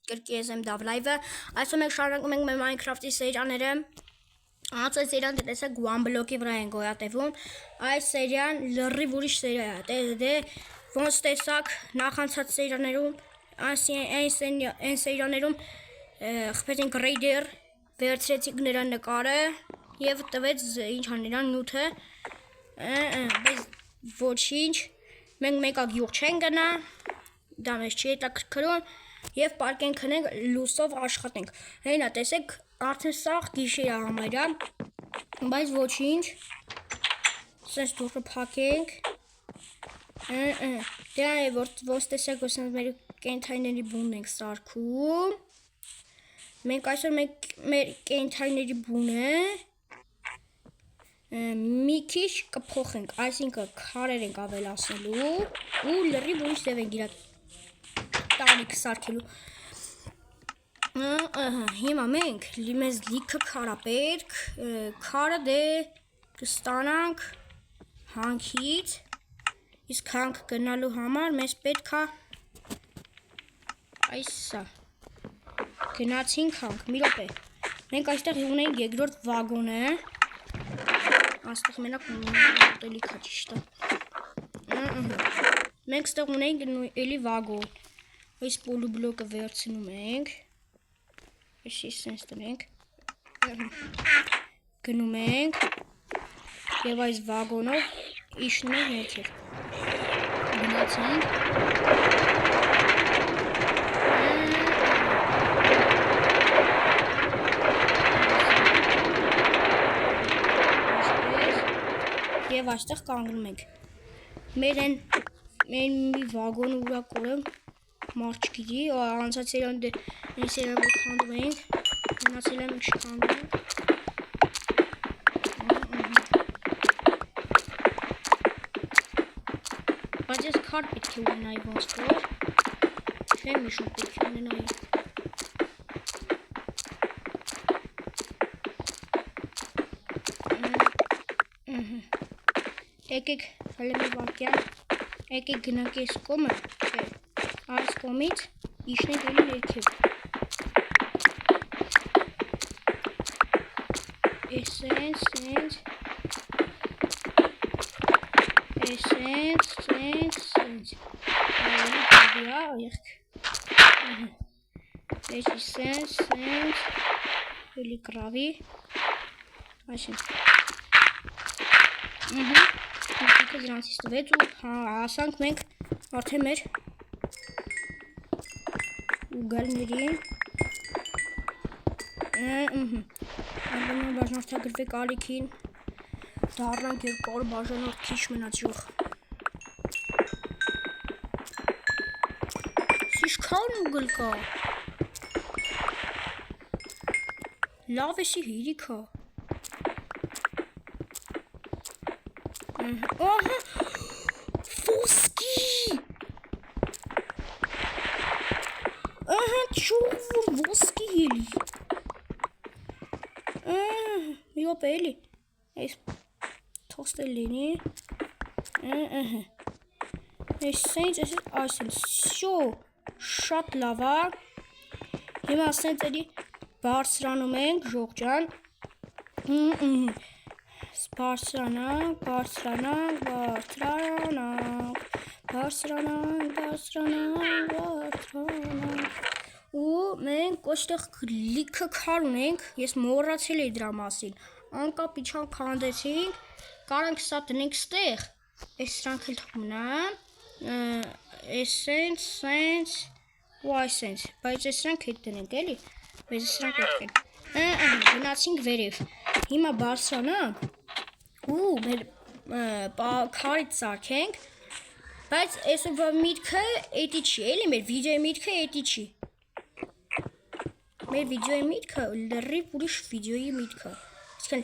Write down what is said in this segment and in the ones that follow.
կրկես եմ դավ լայվը, այսօր մենք շարունակում ենք մեր Minecraft-ի սերիաները, այս սերիան տեսեք one block-ի վրա են գոյատևում, այս սերիան լրիվ ուրիշ սերիա է, ոնց տեսակ նախանցած սերիաներում, այն սերիաներում խփեցինք Raider, վերցրեցինք նրա նկարը և տվեց ինչ նրան նյութը, բայց ոչինչ, մենք մեկակ յուղ չեն գնա, դա մեզ չի հետաքրքրում և պարկենք քնենք լուսով աշխատենք, հենա տեսեք արդեն սաղ գիշեր է համարյա, բայց ոչինչ, սենց դուռը փակենք, դրան է ոնց տեսեք որ սենց մեր կենդանիների բունն ենք սարքում, մենք այսօր մեր կենդանիների բունը մի քիչ կփոխենք, այսինքն քարեր ենք ավելացնելու ու լրիվ ուրիշ ձև ենք իրա տանիք սարքելու, հիմա մենք մեզ լիքը քար է պետք, քարը դե կստանանք հանքից, իսկ հանք գնալու համար մեզ պետք է այսա, գնացինք հանք, մի րոպե, մենք այստեղ ունենք երկրորդ վագոնը, այստեղ մենակ ուտելիք է ճիշտ է, մենք ստեղ ունենք էլի վագոն, այս պոլուբլոկը վերցնում ենք, այսի սենց տնենք, գնում ենք և այս վագոնով իշնում ենք ներքև, գնացինք, և այստեղ կանգնում ենք, մեր մի վագոնը ուրա կորեմ մարդ չգիտի, անցած սերիան որ քանդում ենք, մնացել է մենք չքանդում ենք, բայց ես քար պետք է ունենայի ոնց որ, չեմ իշում պետք է ունենայի, եկեք հələ մի վարկյան, եկեք գնանք այս կոմը, չէ, այս կոմից իշնենք էլի ներքև, սենց, էլի կրավի, այսինք, Մեկը դրանցից տվեց ու հասանք մենք արդեն մեր ուգալներին, արդեն բաժնորդագրվեք ալիքին, դառնանք երկար բաժանորդ քիչ մնաց յուղ, սիշքան ուգլ կա, լավ էսի հիրիք է, ահա, ոսկի, ահա, չող որ ոսկի էլի, մի ոպ էլի, այս թոստել լինի, այս սենց, այսինք, շատ լավ է, հիմա սենց էլի բարձրանում ենք, ժողջան, բարձրանանք, ու մենք ոչտեղ լիքը քար ունենք, ես մոռացել էի դրա մասին, անկապ իչան քանդեցինք, կարանք սա տնենք ստեղ, այս սրանք էլ թողնան, այս սենց, ու այս սենց, բայց այս սրանք հետ տնենք էլի, բայց սրանք պետք են, գնացինք վերև, հիմա բարձրանանք, ու մեր քարից սարքենք, բայց այսօրվա միտքը էդի չի, էլի մեր վիդեոյի միտքը էդի չի, մեր վիդեոյի միտքը լրիվ ուրիշ վիդեոյի միտքը, իսկն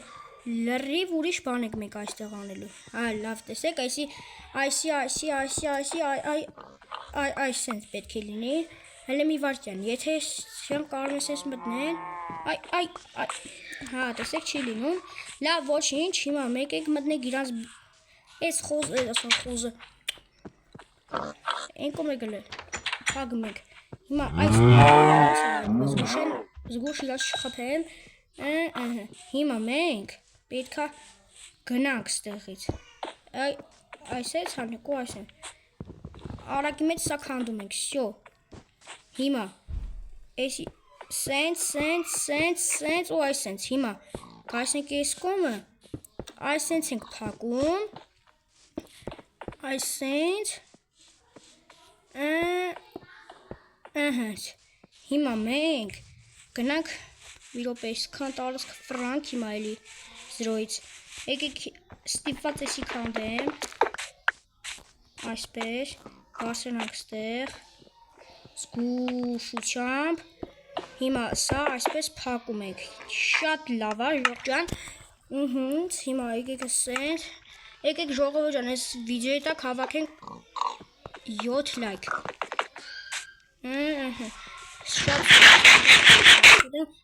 լրիվ ուրիշ բան ենք մենք այստեղ անելու, լավ տեսեք, այս սենց պետք է լինի, հələ մի վարկյան, եթե չեմ կարող ես ես մտնել, հա, տեսեք չի լինում, լավ ոչինչ, հիմա մեկ եք մտնեք իրանց, ես խոզը, են կոմ է գլը, պագում ենք, Հիմա այս զգուշ իրաց չխփեմ։ Հիմա մենք պետքա գնանք ստեղից։ Այս է ցանեկու այս է։ Արագի մեջ սա քանդում ենք, всё։ Հիմա էսի սենց ու այս սենց։ Հիմա գայսենք այս կողմը։ Այս սենց ենք փակում։ Այս սենց Հիմա մենք գնանք մի րոպե այսքան տալս ֆրանկ հիմա էլի 0-ից եկեք ստիպված էսի քանդեմ այսպես բարձրանանք ստեղ զգուշությամբ հիմա սա այսպես փակում ենք շատ լավ է ժողովուրդ ջան հիմա եկեք ասենք եկեք ժողովուրդ ջան այս վիդեոյի տակ հավաքենք 7 լայք Շատ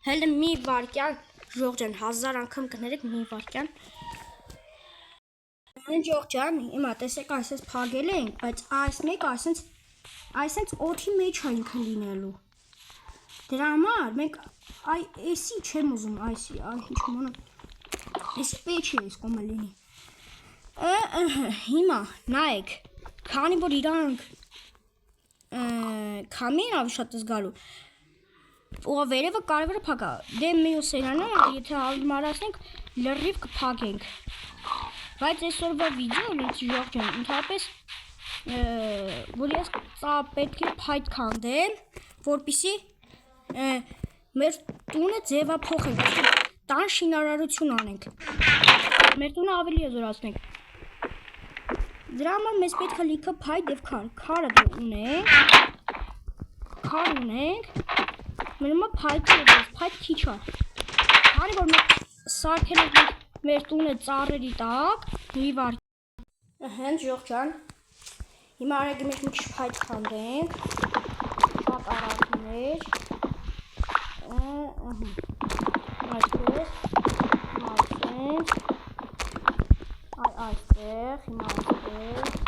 հələ մի վարկյան ժողովուրդ ջան 1000 անգամ կներեք մի վարկյան ժողովուրդ ջան հիմա տեսեք այսպես փակել ենք բայց այս մեկը այսպես օդի մեջ է ինքը լինելու դրա համար մենք էսի չեմ ուզում այսի ինչ մոնը էս պեչի էս կոմը լինի հիմա նայեք քանի որ իրանք Քամին ավելի շատ զգալու ու վերևը կարևորը փակա դե մյուս սերանը եթե հարմարացնենք լրիվ կփակենք բայց այսօրվա վիդեոն ինձ ժողովուրդ ջան ընդհանրապես որ ես սա պետք է փայտ քանդեմ որպեսզի մեր տունը ձևափոխենք տան շինարարություն անենք մեր տունը ավելի զորացնենք Դրա համար մեզ պետք է լիքը փայտ եւ քարը դու ունենք քար ունենք մենումա փայտ քիչ է քանի որ մենք սարքել ենք մեր տունը ծառերի տակ մի վար հենց ժողովուրդ ջան հիմա արագ մենք մի քիչ փայտ քանդենք շատ արագ մեջ այսպես այստեղ հիմա այստեղ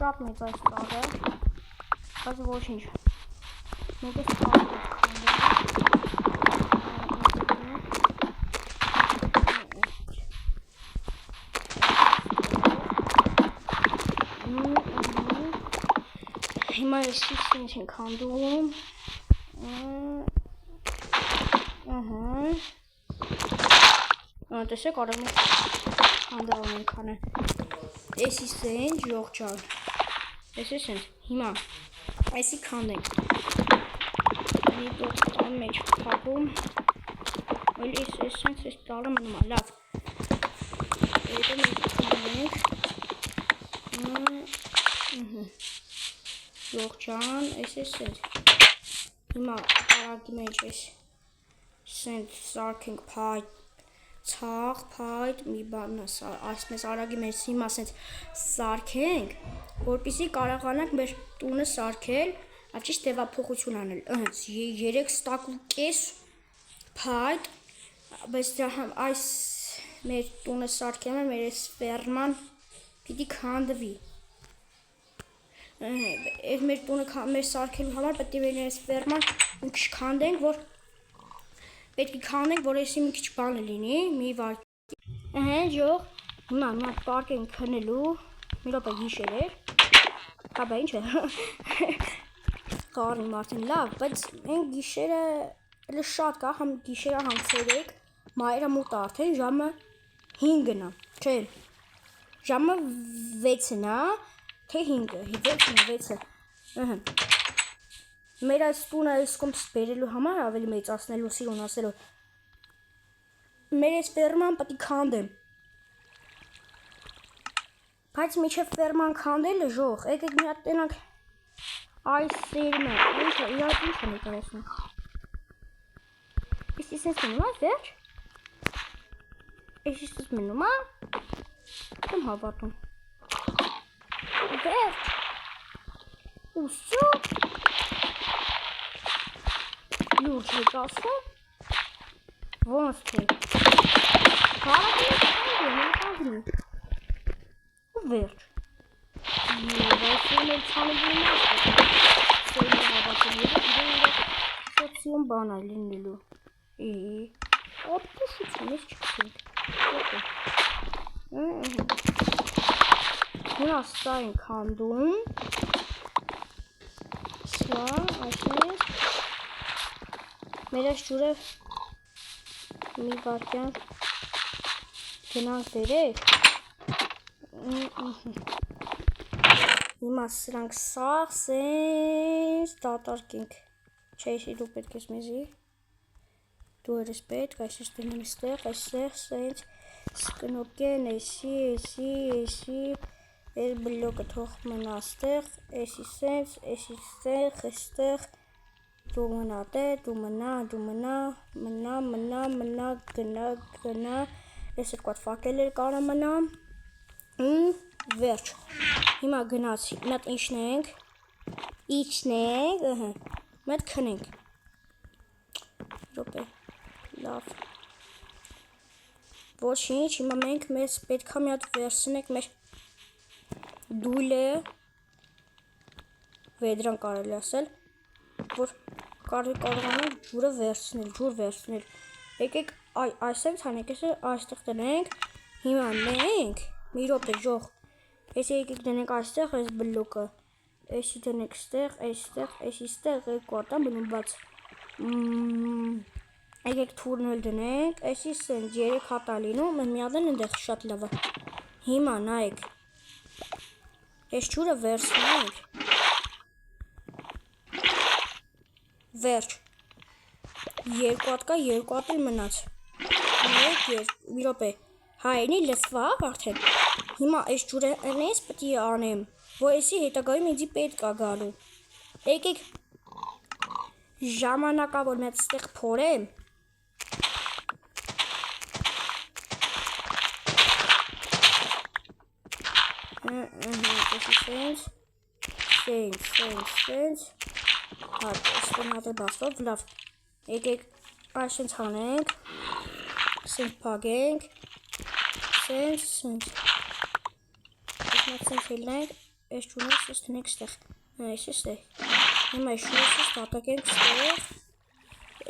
շատ մեծ այս տաղը բայց ոչինչ մենք այս տաղը հիմա էսի ինչ ենք քանդում տեսեք արագ մենք քանդում ենք քանը էսի սենց ժողովուրդ ջան Տեսեք սենց հիմա այսի քանդենք մի տան մեջ փակում այլ էս սենց էս տալը մնում է լավ հետո մենք քանդենք ժողովուրդ ջան էս սենց հիմա արագի մեջ էս սենց սարքենք փայտ ցախ փայտ մի բան այսպես արագի մեջ հիմա սենց սարքենք որպեսզի կարողանանք մեր տունը սարքել ճիշտ տեղափոխություն անել 3 ստակուկես փայտ բայց այս մեր տունը սարքել է մեր ֆերման պիտի քանդվի Այս մեր տունը մեր սարքելու համար պետք է մեր ֆերման ու քանդենք որ պետք է քանդենք որ էսի մի քիչ բան լինի մի վար ժող հիմա մի հատ պարկ ենք քնելու մի րոպե գիշեր էր Հաբա ինչ է Կարին մարդին լավ բայց մենք գիշերը էլի շատ կա համ գիշերը համ ցերեկ մայրը մոտ արդեն ժամը 5-ն է չէ ժամը 6-ն է թե 5-ը 6-ը մեր այս տունը այս կողմից բերելու համար ավելի մեծացնելու սիրունացնելու մեր այս ֆերման պետք է քանդեմ Բայց միջև ֆերման քանդելը ժող եկեք մի հատ տենանք այս սերմը ինչը իրար ինչ է ներկայացնում Իսկ սենց մնում է վերջ Իսկ սենց մնում է Չեմ հավատում Վերջ Ուսո Լուրջ եք ասում Ոնց թե Կարակի Սենը կազմի։ Վերջ։ Այսինքն ցանոթ Սենը հավաքելու սոցիոմ բան է լինելու։ Ապտեսությունից չքսենք։ Հիմա սա ենք հանդում։ Սա, այսինքն մեր այս ջուրը մի վարքյան գնանք դերեք։ Հիմա սրանք սաղ սենց դատարկենք։ Չէ, εσύ դու պետք ես մեզի։ Դու երես պետք, այսպես դնում ստեղ, այստեղ սենց սկնոկեն, էսի, էր բլոկը թող մնա ստեղ, էսի սենց, էսի ստեղ, էստեղ, դու մնա դե, դու մնա, գնա, ես երկու ֆակել էր կարա մնամ, վերջ, հիմա գնացի, մատ իջնենք, մատ քնենք, ռոպե, լավ, ոչինչ, հիմա մենք մեզ պետքա մի հատ վերցնենք մեր դույլը, վեդրան կարելի ասել, որ կարողանանք ջուրը վերցնել, եկեք այսպես հանենք, այստեղ տնենք, հիմա մենք, մի րոպե ժող, էսի եկեք դնենք այստեղ այս բլոկը, էսի դնենք ստեղ, էսի ստեղ, երկու ատան բնում բաց, եկեք թուրնել դնենք, էսի սենց 3 հատա լինում, մի ադեն ընդեղ շատ լավը, հիմա նայեք, ես ջուրը վերցնենք, վերջ, երկու հատ կա, երկու հատ էլ մնաց, մի րոպե, հայնի լսվա արդեն, հիմա այս ջուրը ես պետք է անեմ, որ էսի հետագայում ինձի պետք է գալու, եկեք ժամանակավոր մեծ ստեղ փորեմ, սենց, հատ է բասով, լավ, եկեք այսենց հանենք, սենց պագենք, սենց, սենց հելնենք, ես ճունենք սենց տնենք ստեղ, ես ստեղ, հիմա ես ճունենք սենց դատակենք ստեղ,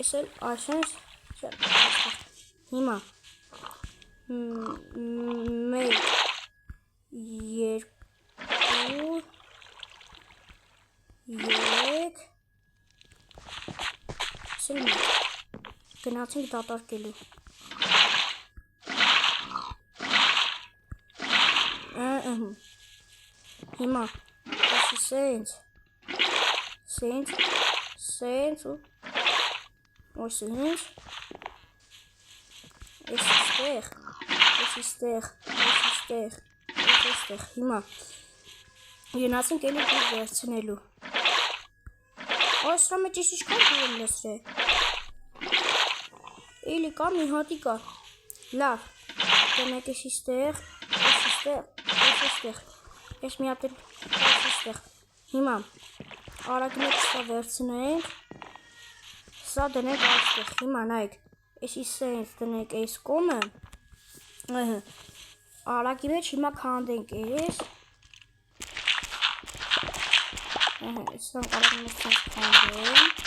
ես էլ այսենց, հիմա, մեկ, երկու, երեք, սլմի, գնացինք դատարկելու, հիմա, եսի սենց, ոսի հինչ, եսի ստեղ, հիմա, գնացինք էլի դուր վերցնելու, այս ռամը ճիշտ իչքան դուր եմ լսրե, էլի կա մի հատի կա, լավ, տնեք եսի ստեղ, ես մի հատ էլ ստեղ, հիմա, արագ մեկ սա վերցնենք, սա դնենք այստեղ, հիմա նայք, եսի սենց դնենք այս կոմը, արագի մեջ հիմա քանդենք ես, սրանք արագի մեջ քանդենք,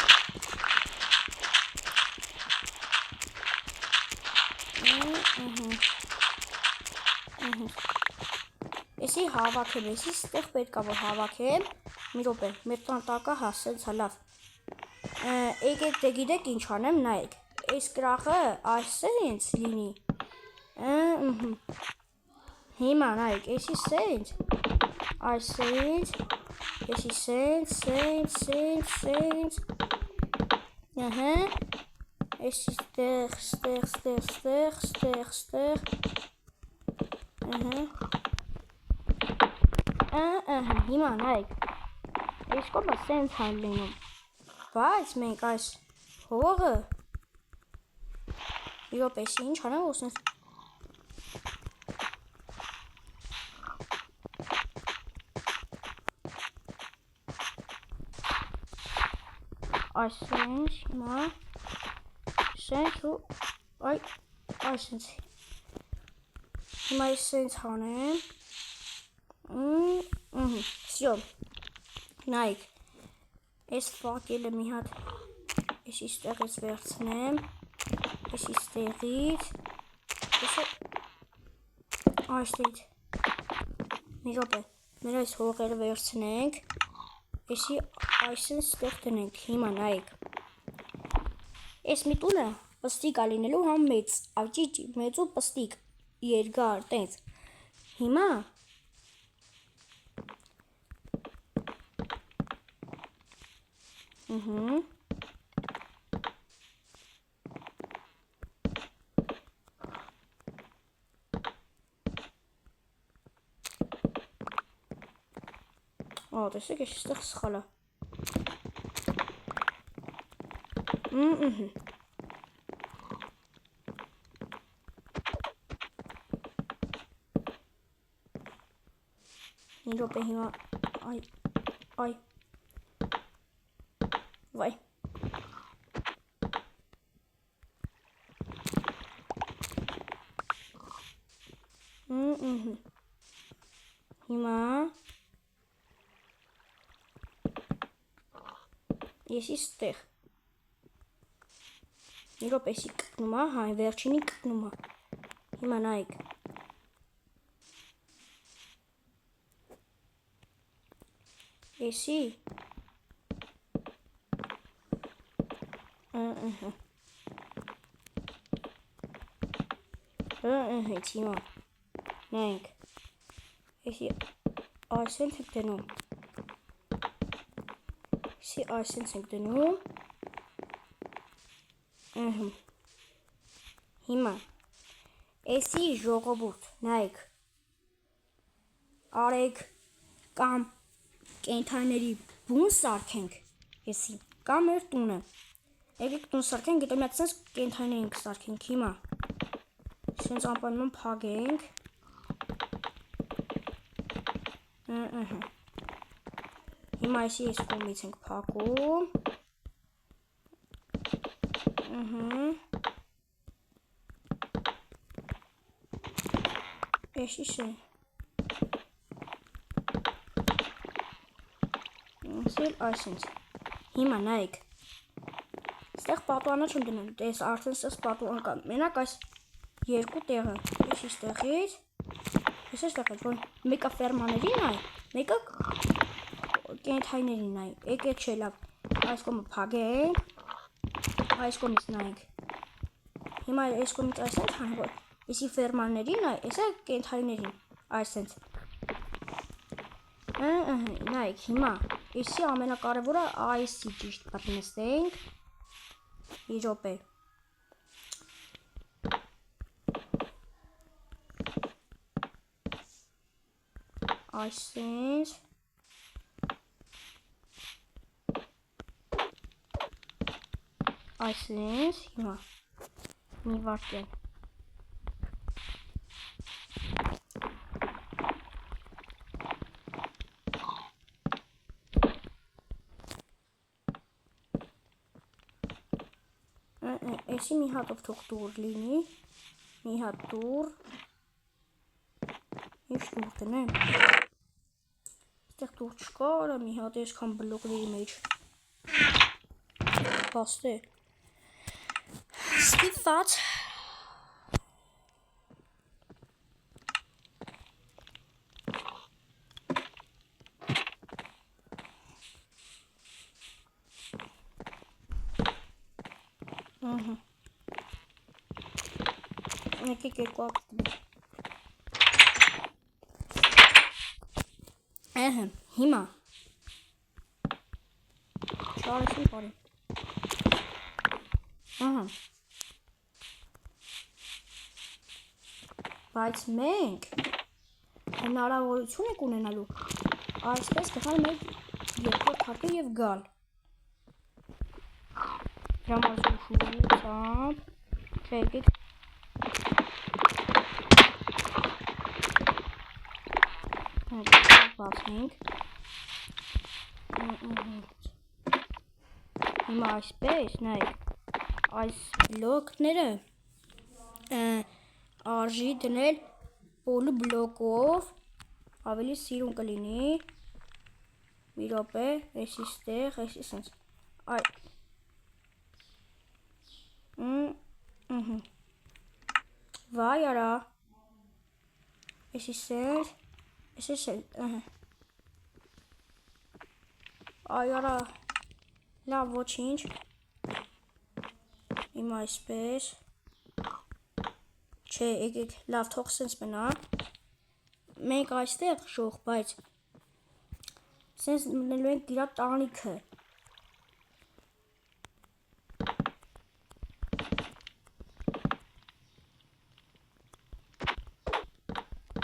Էսի հավաքեմ, էսի ստեղ պետք է որ հավաքեմ, մի րոպե, մեր տանտակը հասենց հալավ, եկեք դե գիտեք ինչ անեմ, նայեք, այս կրախը այսենց լինի, հիմա նայեք, էսի սենց, այսենց, էսի սենց, էսի ստեղ, հիմա նայեք, այս կոմը սենց հան լինում, բայց մենք այս հողը, իրոպ էսի ինչ հանեմ, որ սենց, այսենց, հիմա, սենց ու, այսենց, Հիմա ես սենց հանեմ։ Всё։ Նայեք։ Այս ֆակելը մի հատ ես իստեղից վերցնեմ։ Ես իստեղից։ Այստեղից։ Մի րոպե։ Մեր այս հողերը վերցնենք։ Եսի այսինքն ստեղ տնենք։ Հիմա նայեք։ Այս մի տունը պստիկ է լինելու համ մեծ, աճի մեծ ու պստիկ երկար տենց։ Հիմա տեսեք, ես այստեղ սխալ է։ Մի րոպե հիմա այ վայ հիմա ես իստեղ մի րոպե էսի կկնում է, հա, վերջինի կկնում է։ Հիմա նայեք։ Էսի հիմա նայեք։ Էսի այսենց ենք դնում։ Էսի այսենց ենք դնում։ Հիմա էսի ժողովուրդ, նայեք, արեք կամ կենդանիների բուն սարքենք, էսի, կամ մեր տունը, եկեք տուն սարքենք, գետո մի հատ սենց կենդանիներին կսարքենք, հիմա, սենց անպայման փագենք, հիմա էսի այս կողմից ենք փակում, Էշիշ է։ Այսինց։ Հիմա նայեք։ Ստեղ պատուանը չեմ դնում, տես արդեն սես պատուան կա։ Մենակ այս երկու տեղը։ Ես իստեղից։ Ես այստեղից, որ մեկը ֆերմաներին այ, մեկը կենդանիներին այ։ Եկեք չէ լավ։ Այս կողմը փագենք։ Այս կողմից նայեք։ Հիմա այս կողմից այսինչ հանենք։ Էսի ֆերմաներին այ, էսա կենդանիներին, այսենց։ Նայեք, հիմա, էսի ամենակարևորը այսի ճիշտ պատմեցնենք։ Մի րոպե։ Այսենց։ Այսենց, հիմա, մի վարկեն։ Էսի մի հատով թող դուր լինի, մի հատ դուր, ինչ դուր տնեմ, ստեղ դուր չկա, արա մի հատ եսքան բլոգների մեջ, բաստ է, ստիպված, եկեք երկու ակտիվ հիմա շարեսին պարի բայց մենք հնարավորություն եք ունենալու այսպես կհալ մեր երկրորդ հարկը և գալ դրամազուշությամբ չէ եկեք բացնենք հիմա այսպես նայեք այս բլոկները արժի դնել բոլու բլոկով ավելի սիրուն կլինի։ Մի րոպե, էսի ստեղ, էսի սենց։ Այ։ Վայ արա։ Էսի սենց, էսի սենց, Այ արա, լավ ոչինչ։ Հիմա այսպես։ Չէ, եկեք, լավ, թող սենց մնա։ Մենք այստեղ շող, բայց սենց մնելու ենք իրա տանիքը։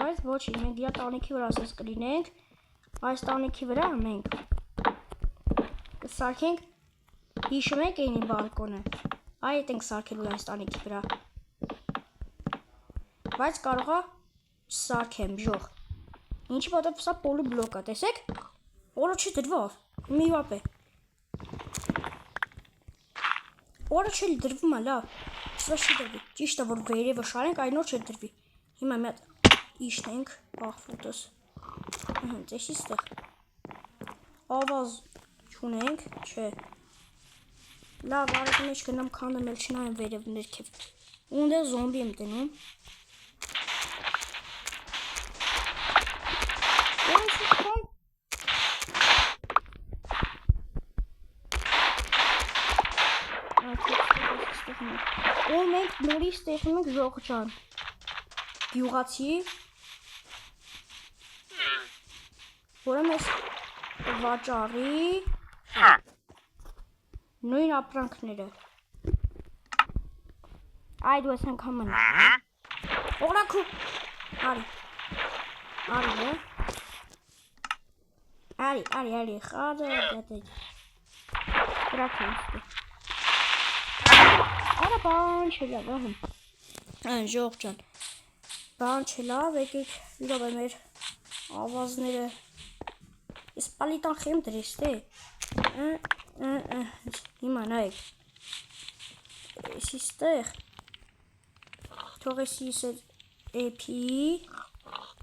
Բայց ոչինչ, մենք իրա տանիքի վրա սենց կլինենք։ Այս տանիքի վրա մենք կսարքենք, հիշում եք էինի բալկոնը։ Այդ ենք սարքելու այս տանիքի վրա։ Բայց կարողա չսարքեմ, ժող։ Ինչի պատով սա բոլու բլոկ է, տեսեք։ Օրը չի դրվով, մի վապ է։ Օրը չի դրվում է, լավ։ Սա չի դրվի, ճիշտ է, որ վերևը շարենք, այն օր չի դրվի։ Հիմա մի հատ իշնենք, աղվոտս։ Տեսի ստեղ։ Ավազ չունենք, չէ։ Լավ, արետի մեջ գնամ քանդեմ էլ չնայեմ վերև ներքև։ Ունդ է զոմբի եմ տնում։ Ու մենք նորից ստեղծում ենք ժողջան։ Գյուղացի, որը մեզ վաճառի նույն ապրանքները։ Այդ ու ես անգամ մնա։ Օգնակու, արի, խադը, դատեջ։ Գրակ ենստի։ Արա բան չելավ, ահում։ Ժող ճան։ Բան չելավ, եկեք իրով է մեր ավազները։ Ես պալիտան խեմ դրեստե։ Հիմա նայք։ Էսի ստեղ։ Թող էսի իսեր էպի։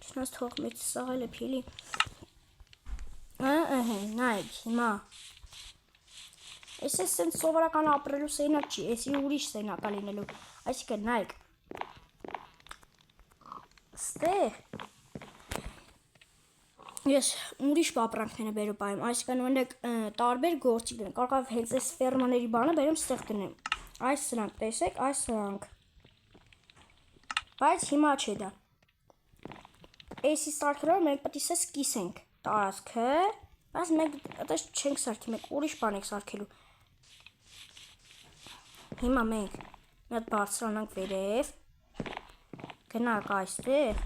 Չնաս թող մեծ սաղել է պիլի։ Նայք, հիմա։ Ես ես սենց սովորական ապրելու սենակ չի, եսի ուրիշ սենակա լինելու, այսիկը նայք, ստեղ, ես ուրիշ ապրանքները բերու պայեմ, այսիկը նույնեք տարբեր գործիկ դնեմ, կարողավ հենց ես ֆերմաների բանը բերում ստեղ դնեմ, այս սրանք, տեսեք, այս սրանք, բայց հիմա չէ դա, եսի սարքրով մենք պտի սես կիսենք տարածքը, բայց մենք ատես չենք սարքի, մենք ուրիշ բան ենք սարքելու, հիմա մենք մի հատ բարձրանանք վերև, գնանք այստեղ,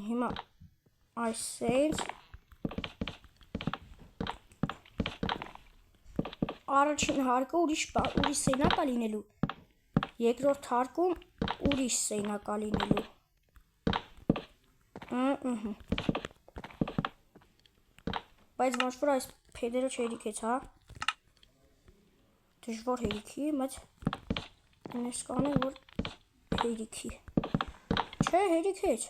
հիմա այս սենց, առաջին հարկը ուրիշ սենակա լինելու, երկրորդ հարկում ուրիշ սենակա լինելու, բայց ոչ որ այս փեդերը չերիք ես, հա, դժվար հերիքի, բայց նես կանեմ, որ հերիքի, չէ, հերիք ես,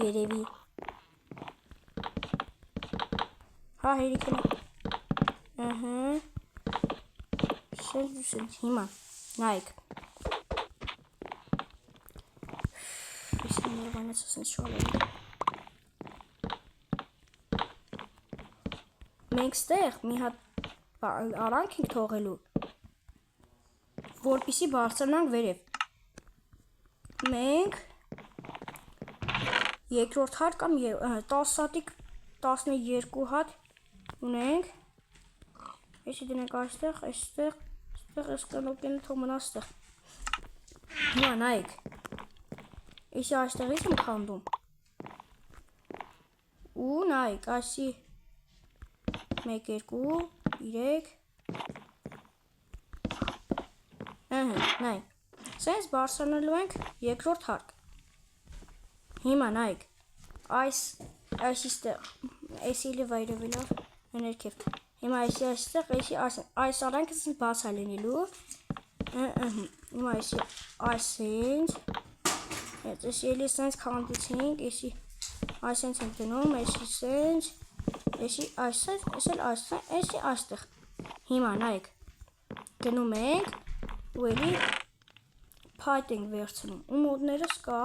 երևի, հա, հերիք են, սենց, հիմա, նայք, ես նորվանեց ասենց շալել, մենք ստեղ մի հատ արանք ենք թողելու, որպիսի բարձրանանք վերև, մենք երկրորդ հատ կամ 10 հատիկ 12 հատ ունենք, եսի դնենք այստեղ, այստեղ, այս կնոպենը թող մնա այստեղ, հիմա նայք, եսի այստեղից եմ քանդում, ու նայք, այսի 1, 2, 3, նայք, սենց բարձրանալու ենք երկրորդ հարկ, հիմա նայք, այսի ստեղ, այսի լի վայրևելով, ներքև, հիմա այսի այստեղ, այս արանքը սենց բաց է լինելու, հիմա այսի այսինչ, Ես ելի սենց քանդեցինք, էսի այսենց ենք դնում, էսի սենց, էսի այսենց, էսել այսենց, էսի այստեղ։ Հիմա նայեք։ Գնում ենք ու էլի փայտ ենք վերցնում։ Ու մոդներս կա։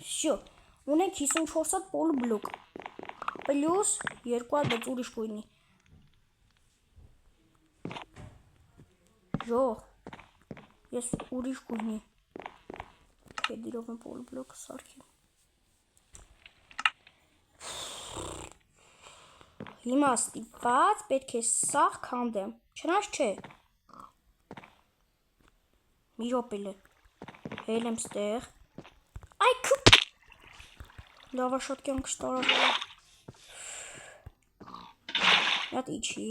Всё. Ունենք 54 հատ պոլբլոկ։ Պլյուս 2 հատ բայց ուրիշ գույնի։ Ժող։ Ես ուրիշ գույնի։ Քեդիրով եմ պոլբլոկը սարքեմ։ Հիմա ստիպված պետք է սաղ քանդեմ։ Չնայած չէ։ Մի րոպե հել եմ ստեղ։ Այ քու։ Լավա շատ կյանք շտարավա։ Այդ իջի։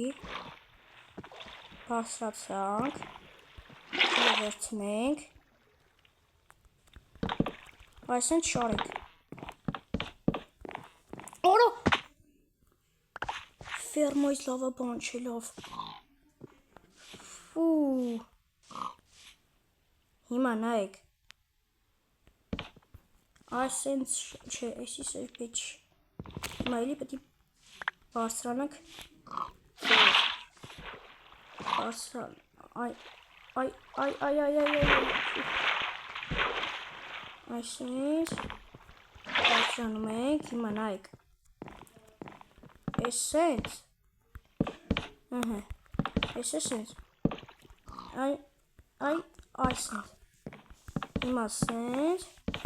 Բարձրացանք։ Վերցնենք։ Այսինչ շարեք։ Օրո։ Ֆերմոյս լավա բան չէ լավ։ Ֆու։ Հիմա նայեք։ Այսինչ չէ, էսի սեր պեչ։ Հիմա էլի պետք է բարձրանանք։ Բարձրան։ Այ։ Այսինչ բարձրանում ենք, հիմա նայեք։ Էսենց։ Էսենց։ Այսինչ։ Հիմա սենց։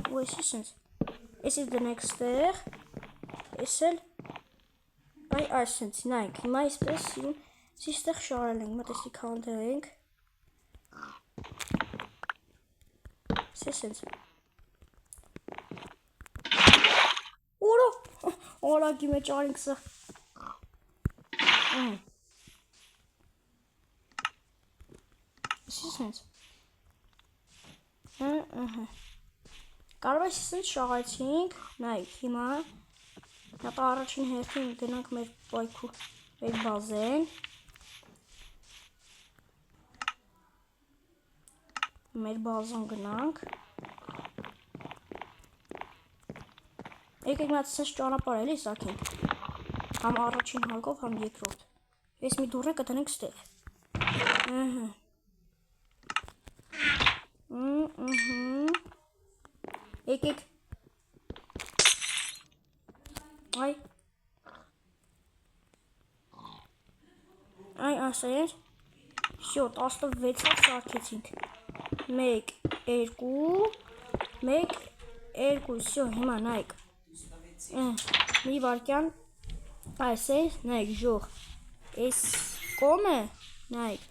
Ու էսի սենց։ Էսի դնենք ստեղ։ Էսել։ Այսինչ, նայեք, հիմա այսպես ստեղ շարել ենք, մտեսի քանդենք։ Սենց։ Օրո, օրագի մեջ արինք սա։ Սենց։ Կարող է սենց շաղացինք, նայք, հիմա հատա առաջին հերթին գնանք մեր պայքու մեր բազեն մեր բազան գնանք եկեք մատ սենց ճանապարհ էլի սարքենք համ առաջին հարկով համ երկրորդ ես մի դուռը կտնենք ստեղ եկեք Այ ասես Всё 16-ով սարքեցինք 1 2 1 2 Всё հիմա նայեք մի վարքյան այսես նայեք ժող այս կոմը նայեք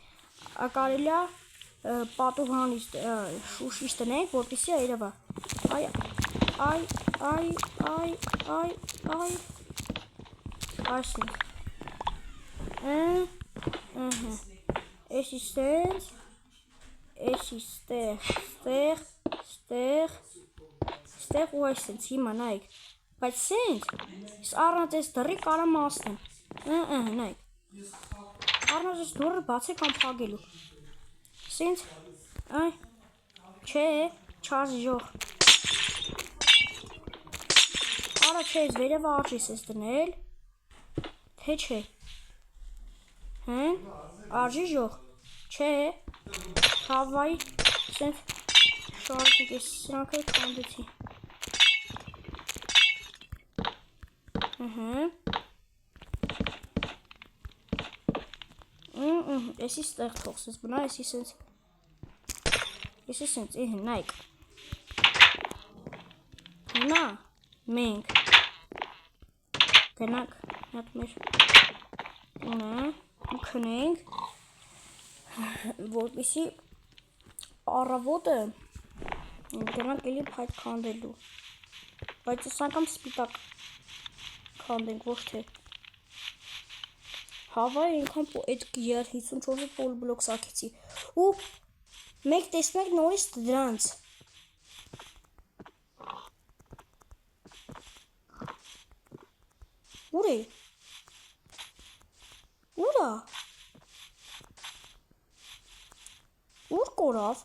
կարելի է պատուհանից շուշից տնենք որպեսզի երևա այ Այսինչ Էսի սենց Էսի ստեղ ու այսինչ հիմա նայեք բայց սենց ես առանց այս դռի կարամ ասնեմ նայեք առանց այս դուռը բացեք կամ փակելու սենց այ չէ չարժ ժող Արա չէ ես վերևը արժես ես դնել թե չէ Արժի ժող չէ Հավայի սենց շարքիկ ես սրանք էլ կանդեցի Էսի ստեղ թողսես բնա էսի սենց նայք հիմա մենք գնանք հատ մեր ունը ու քնենք որպեսի առավոտը գնանք էլի փայտ քանդելու բայց այս անգամ սպիտակ քանդենք ոչ թե Հավայի ինքան այդ 54 պոլբլոկ սարքեցի ու մեկ տեսնենք նորից դրանց Ուր է։ Ուրա։ Ուր կորավ։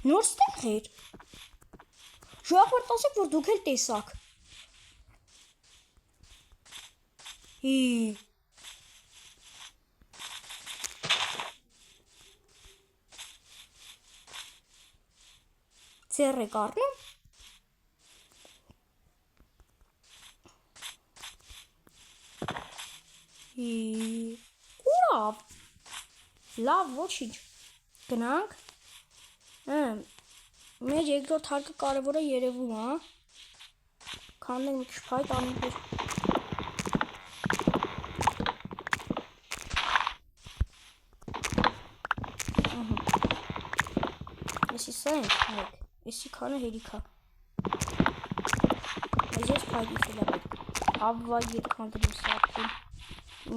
Նոր ստեղ էր։ Ժողովուրդ ասեք, որ դուք էլ տեսաք։ Ձեռ եք առնում։ Ուրավ։ Լավ, ոչինչ։ Գնանք։ Մեր երկրորդ հարկը կարևոր է երևում, հա։ Քանենք մի քիչ փայտ անենք։ Էսի սա ենք, հայք։ Էսի քանը հերիքա։ Ես փայտի սելապետ։ Ավվա երկան դրում սապտում։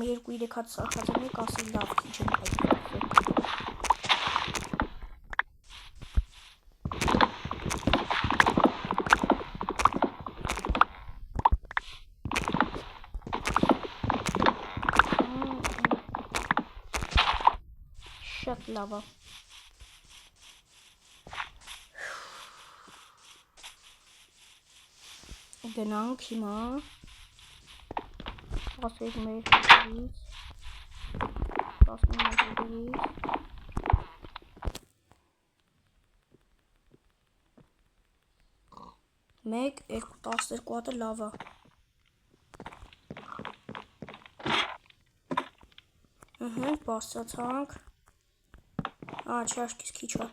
Մի երկու իրեք հատ սախածեմ եք ասել լավ քիչ եմ հայտ։ Շատ լավ է։ Գնանք հիմա ասենք մեր հետևից 10 մետրից 1 2 12 հատը լավ է։ Բարձրացանք։ Չաշկիս քիչ է։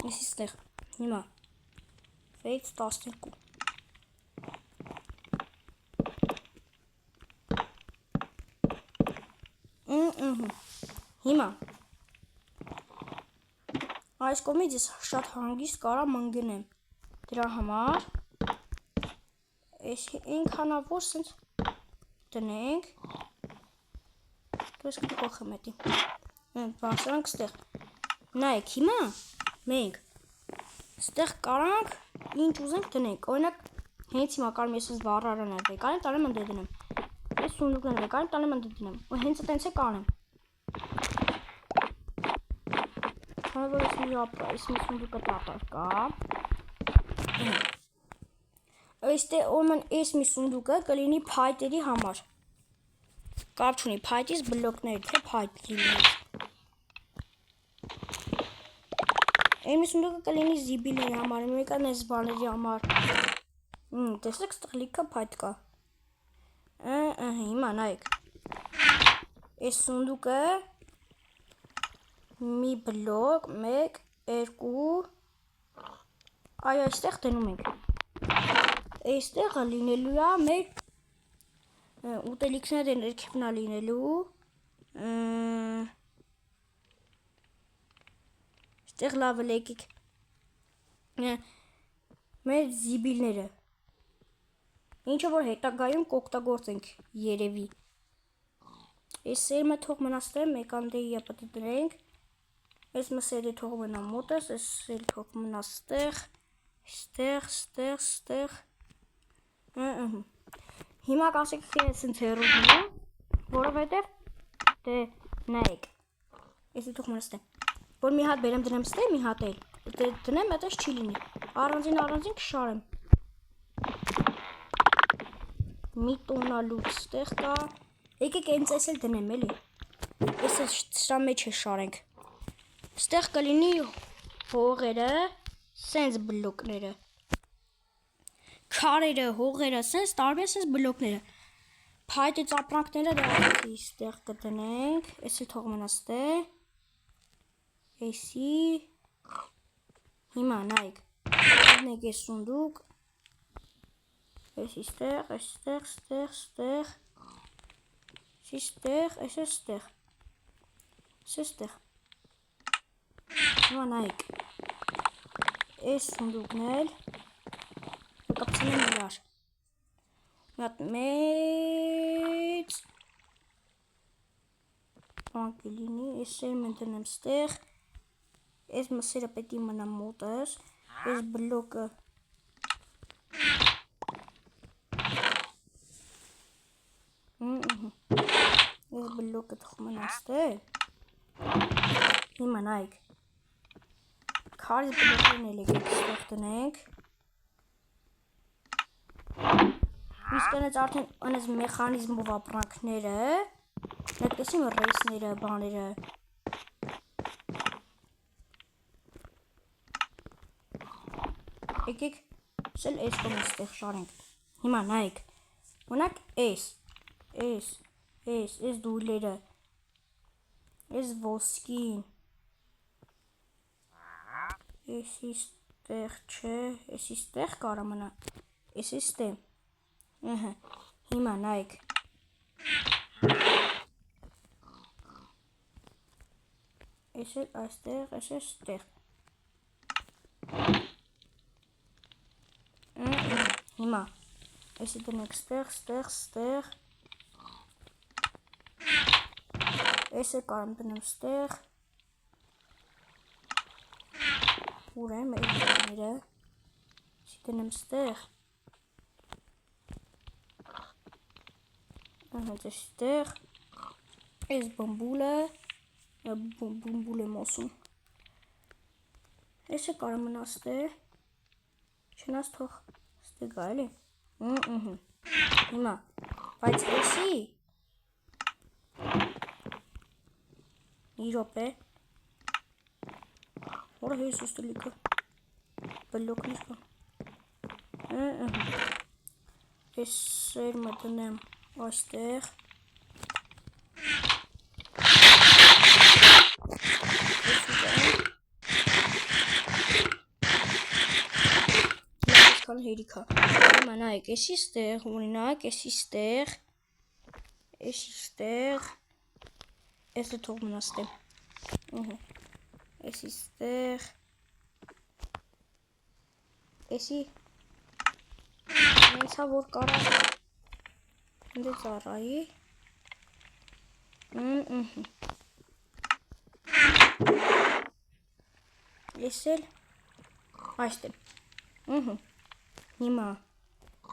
Ես ստեղ հիմա վեց 12 հիմա այս կողմից ես շատ հանգիստ կարամ ընկնեմ դրա համար այս այնքանավոր սենց դնենք դուք կողմ հետի բարձրանք ստեղ նայեք հիմա մենք ստեղ կարանք ինչ ուզենք դնենք օրինակ հենց հիմա կարում ես ես վառարանալ վեկանին տանեմ ընդ դնեմ ես սունդուկներ վեկանին տանեմ ընդ դնեմ ու հենց այտենց է կանեմ Որ ես մի սունդուկը տատար կա ուրեմն այս մի սունդուկը կլինի փայտերի համար կապ չունի փայտից բլոկներ թե փայտ լինի Այն մի սունդուկը կլինի զիբիլների համար մեկը այս բաների համար տեսեք ստեղ լիքը փայտ կա հիմա նայեք այս սունդուկը մի բլոկ 1 2 այ այստեղ դնում ենք այստեղը լինելու է մեր ուտելիքները ներքևնա լինելու այստեղ լավ լեկիկ մեր զիբիլները ինչը որ հետագայում կօգտագործենք երևի այս սերմը թող մնաստեմ մեկանդեի ապտի դրենք Այս մսերի թող մնա մոտս, այս սերի թող մնա ստեղ Հիմա կասեք ես ինձ հեռու դնում, որովհետև դե նայեք Էսի թող մնա ստեղ Որ մի հատ բերեմ դնեմ ստեղ, մի հատ էլ դնեմ, այդպես չի լինի Առանձին կշարեմ Մի տոնա լուկ ստեղ կա Եկեք այնց ես էլ դնեմ էլի Ես սրա մեջ է շարենք Ստեղ կլինի հողերը, սենց բլոկները, քարերը, հողերը, սենց տարբեր սենց բլոկները, փայտի ծապրանքները դրանցի ստեղ կդնենք, էսի թող մնա ստեղ, էսի, հիմա նայեք, դնենք ես սունդուկ, էսի ստեղ, ստեղ, Հիմա նայեք, այս սունդուկն էլ կկպցնեմ իրար, Մատ մեծ բան կլինի, այս սերմը դնեմ ստեղ, այս մսերը պետք է մնա մոտս, այս բլոկը այս բլոկը թխում են աստեղ, հիմա նայք, քարի բլոկներն էլ եկեք ստեղ տնենք, իսկ անեց արդեն անեց մեխանիզմով ապրանքները, նեք տեսիմ ռեյսները, բաները, եկեք սել այս կոմ ստեղ շարենք, հիմա նայք, ունակ այս դույլերը, այս ոսկին, էսի ստեղ չէ, էսի ստեղ կարա մնա, էսի ստեմ, հիմա նայք, էս էլ այստեղ, էս էլ ստեղ, հիմա, էսի դնենք ստեղ, Էս է կարամ դնեմ ստեղ, ուր է մեր բանները, էսի դնեմ ստեղ, հենց էս ստեղ, էս բմբուլը եմ ասում, էս է կարամ մնա ստեղ, չնաս թող ստեղ գա էլի, հիմա, բայց էսի, Իրոպ է, որը հույս ուստելիքը, բլոկներ կան, ես սերմը դնեմ այստեղ, կան հերիքա, հիմա նայք, էսի ստեղ, ունինակ, էսի ստեղ, Էսը թող մնաստեմ, էսի ստեղ, էսի, նենցա որ կարա, դե ծարայի, ես էլ, այստեմ, հիմա,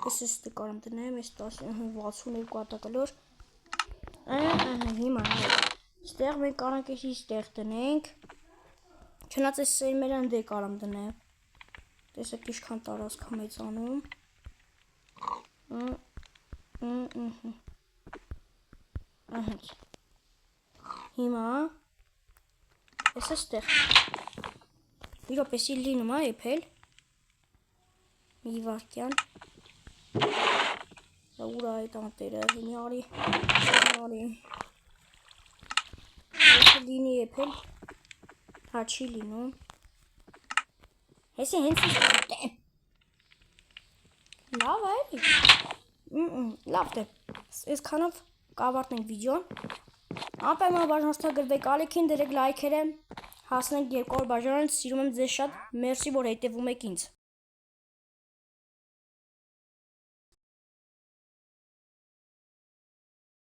ես ստեղ կարամ տնեմ, ես 62 հատակալոր, հիմա, Ստեղ մենք կարանք էսի ստեղ տնենք, չնաց այս սերմերան դե կարամ տնեմ, տեսեք իշքան տարածք մեծանում, հիմա, ես ստեղ, իրոպ էսի լինում է եփել, մի վարկյան, ուր այդ անտերը, հիմյարի, լինի եփել, հա չի լինում, հեսի հենց իստեմ, լավ այլի, լավ դե, ես կանով կավարդնենք վիդեոն, անպայման բաժանորդագրվեք, ալիքին դրեք լայքերը, հասնենք 200 բաժանանց, սիրում եմ ձեզ շատ, մերսի որ հետևում եք ինձ։